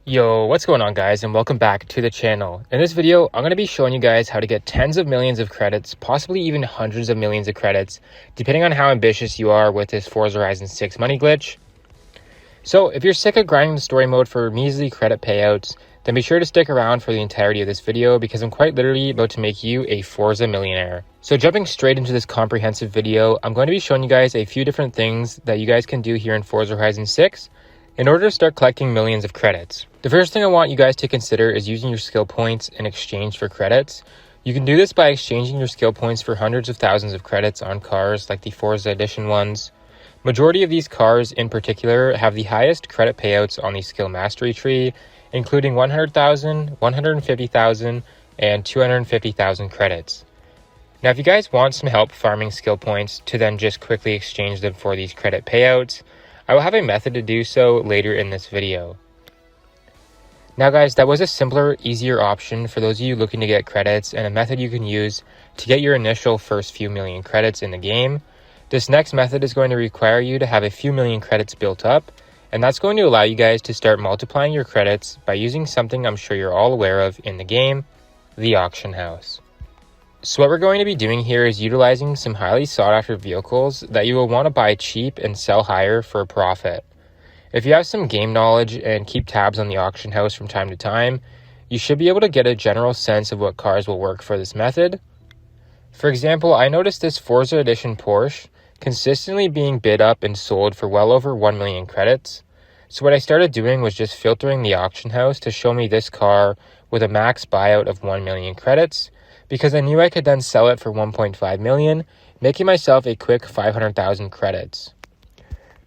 Yo, what's going on guys, and welcome back to the channel. In this video, I'm going to be showing you guys how to get tens of millions of credits, possibly even hundreds of millions of credits, depending on how ambitious you are with this Forza Horizon 6 money glitch. So if you're sick of grinding the story mode for measly credit payouts, then be sure to stick around for the entirety of this video because I'm quite literally about to make you a Forza millionaire. So jumping straight into this comprehensive video, I'm going to be showing you guys a few different things that you guys can do here in Forza Horizon 6 in order to start collecting millions of credits. The first thing I want you guys to consider is using your skill points in exchange for credits. You can do this by exchanging your skill points for hundreds of thousands of credits on cars like the Forza Edition ones. Majority of these cars in particular have the highest credit payouts on the skill mastery tree, including 100,000, 150,000, and 250,000 credits. Now if you guys want some help farming skill points to then just quickly exchange them for these credit payouts, I will have a method to do so later in this video. Now guys, that was a simpler, easier option for those of you looking to get credits and a method you can use to get your initial first few million credits in the game. This next method is going to require you to have a few million credits built up, and that's going to allow you guys to start multiplying your credits by using something I'm sure you're all aware of in the game, the auction house. So what we're going to be doing here is utilizing some highly sought after vehicles that you will want to buy cheap and sell higher for a profit. If you have some game knowledge and keep tabs on the auction house from time to time, you should be able to get a general sense of what cars will work for this method. For example, I noticed this Forza Edition Porsche consistently being bid up and sold for well over 1 million credits. So what I started doing was just filtering the auction house to show me this car with a max buyout of 1 million credits, because I knew I could then sell it for 1.5 million, making myself a quick 500,000 credits.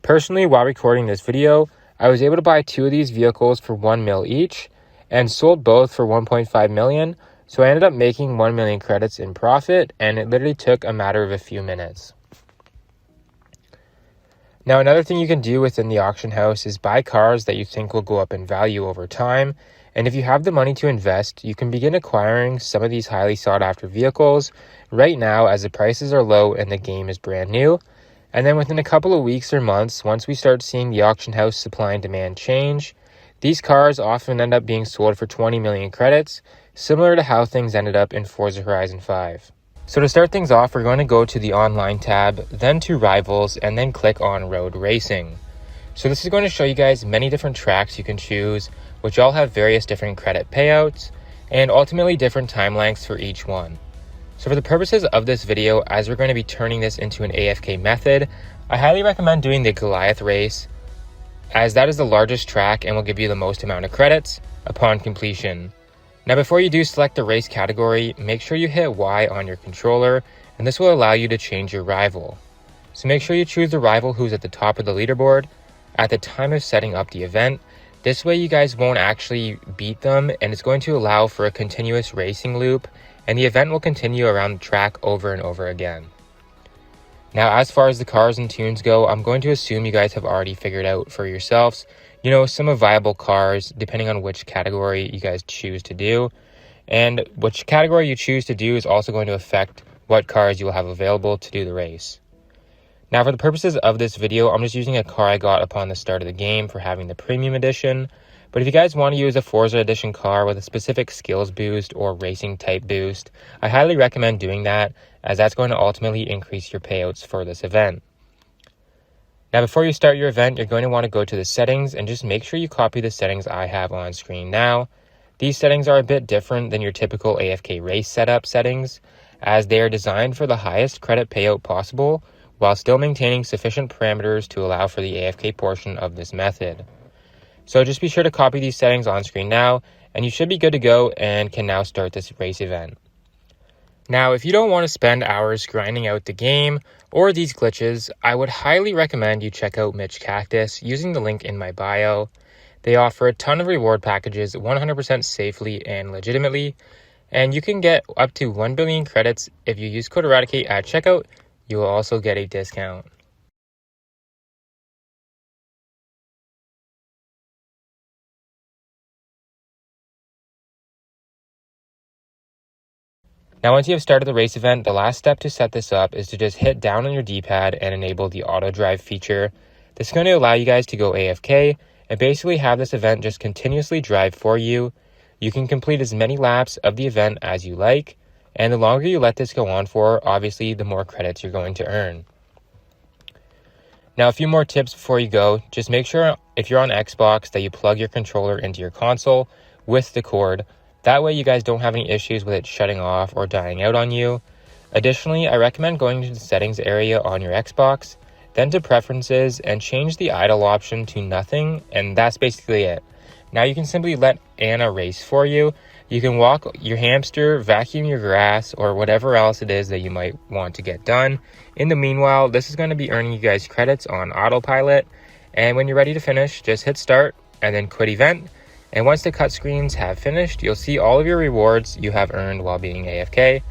Personally, while recording this video, I was able to buy two of these vehicles for 1 mil each and sold both for 1.5 million, so I ended up making 1 million credits in profit, and it literally took a matter of a few minutes. Now another thing you can do within the auction house is buy cars that you think will go up in value over time, and if you have the money to invest, you can begin acquiring some of these highly sought after vehicles right now as the prices are low and the game is brand new. And then within a couple of weeks or months, once we start seeing the auction house supply and demand change, these cars often end up being sold for 20 million credits, similar to how things ended up in Forza Horizon 5. So to start things off, we're going to go to the online tab, then to rivals, and then click on road racing. So this is going to show you guys many different tracks you can choose, which all have various different credit payouts and ultimately different time lengths for each one. So for the purposes of this video, as we're going to be turning this into an AFK method, I highly recommend doing the Goliath race, as that is the largest track and will give you the most amount of credits upon completion. Now before you do select the race category, make sure you hit Y on your controller, and this will allow you to change your rival. So make sure you choose the rival who's at the top of the leaderboard at the time of setting up the event. This way you guys won't actually beat them, and it's going to allow for a continuous racing loop, and the event will continue around the track over and over again. Now as far as the cars and tunes go, I'm going to assume you guys have already figured out for yourselves, some viable cars depending on which category you guys choose to do. And which category you choose to do is also going to affect what cars you will have available to do the race. Now for the purposes of this video, I'm just using a car I got upon the start of the game for having the premium edition. But if you guys want to use a Forza Edition car with a specific skills boost or racing type boost, I highly recommend doing that, as that's going to ultimately increase your payouts for this event. Now before you start your event, you're going to want to go to the settings and just make sure you copy the settings I have on screen now. These settings are a bit different than your typical AFK race setup settings, as they are designed for the highest credit payout possible while still maintaining sufficient parameters to allow for the AFK portion of this method. So just be sure to copy these settings on screen now, and you should be good to go and can now start this race event. Now, if you don't want to spend hours grinding out the game or these glitches, I would highly recommend you check out Mitch Cactus using the link in my bio. They offer a ton of reward packages 100% safely and legitimately, and you can get up to 1 billion credits if you use code ERADICATE at checkout. You will also get a discount. Now once you have started the race event, the last step to set this up is to just hit down on your D-pad and enable the auto drive feature. This is going to allow you guys to go AFK and basically have this event just continuously drive for you. You can complete as many laps of the event as you like, and the longer you let this go on for, obviously the more credits you're going to earn. Now, a few more tips before you go. Just make sure if you're on Xbox that you plug your controller into your console with the cord. That way you guys don't have any issues with it shutting off or dying out on you. Additionally, I recommend going to the settings area on your Xbox, then to preferences, and change the idle option to nothing, and that's basically it. Now you can simply let Anna race for you. You can walk your hamster, vacuum your grass, or whatever else it is that you might want to get done. In the meanwhile, this is going to be earning you guys credits on autopilot, and when you're ready to finish, just hit start and then quit event. And once the cut screens have finished, you'll see all of your rewards you have earned while being AFK.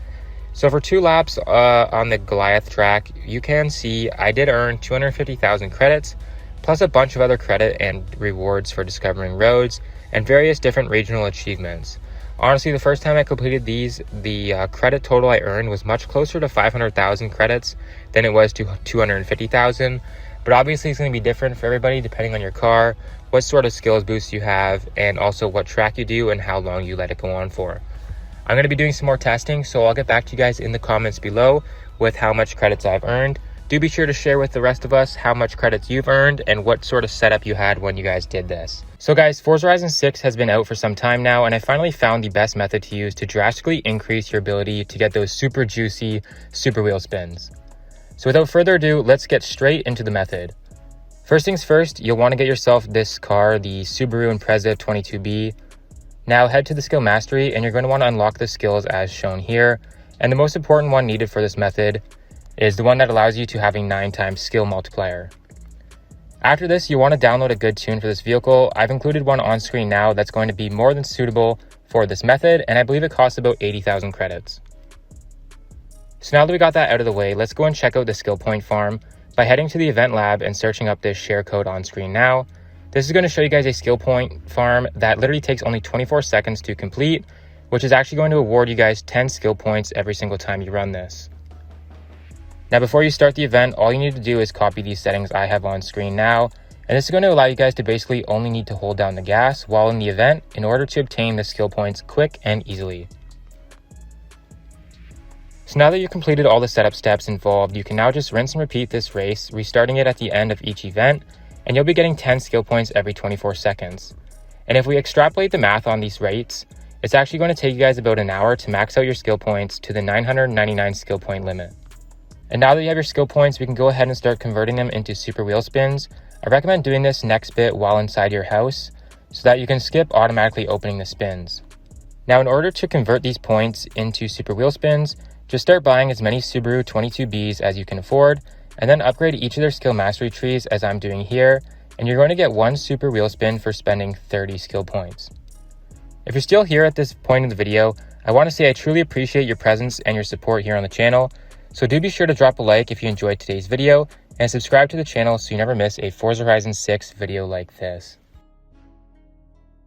So for 2 laps on the Goliath track, you can see I did earn 250,000 credits, plus a bunch of other credit and rewards for discovering roads and various different regional achievements. Honestly, the first time I completed these, the credit total I earned was much closer to 500,000 credits than it was to 250,000. But obviously it's going to be different for everybody depending on your car, what sort of skills boost you have, and also what track you do and how long you let it go on for. I'm going to be doing some more testing, so I'll get back to you guys in the comments below with how much credits I've earned. Do be sure to share with the rest of us how much credits you've earned and what sort of setup you had when you guys did this. So guys, Forza Horizon 6 has been out for some time now, and I finally found the best method to use to drastically increase your ability to get those super juicy super wheel spins. So without further ado, let's get straight into the method. First things first, you'll want to get yourself this car, the Subaru Impreza 22B. Now head to the skill mastery, and you're going to want to unlock the skills as shown here. And the most important one needed for this method is the one that allows you to have a 9x skill multiplier. After this, you want to download a good tune for this vehicle. I've included one on screen now that's going to be more than suitable for this method, and I believe it costs about 80,000 credits. So now that we got that out of the way, let's go and check out the skill point farm by heading to the event lab and searching up this share code on screen now. This is going to show you guys a skill point farm that literally takes only 24 seconds to complete, which is actually going to award you guys 10 skill points every single time you run this. Now before you start the event, all you need to do is copy these settings I have on screen now, and this is going to allow you guys to basically only need to hold down the gas while in the event in order to obtain the skill points quick and easily. So now that you've completed all the setup steps involved, you can now just rinse and repeat this race, restarting it at the end of each event, and you'll be getting 10 skill points every 24 seconds. And if we extrapolate the math on these rates, it's actually going to take you guys about an hour to max out your skill points to the 999 skill point limit. And now that you have your skill points, we can go ahead and start converting them into super wheel spins. I recommend doing this next bit while inside your house so that you can skip automatically opening the spins. Now in order to convert these points into super wheel spins, just start buying as many Subaru 22Bs as you can afford, and then upgrade each of their skill mastery trees as I'm doing here, and you're going to get 1 super wheel spin for spending 30 skill points. If you're still here at this point in the video, I want to say I truly appreciate your presence and your support here on the channel, so do be sure to drop a like if you enjoyed today's video, and subscribe to the channel so you never miss a Forza Horizon 6 video like this.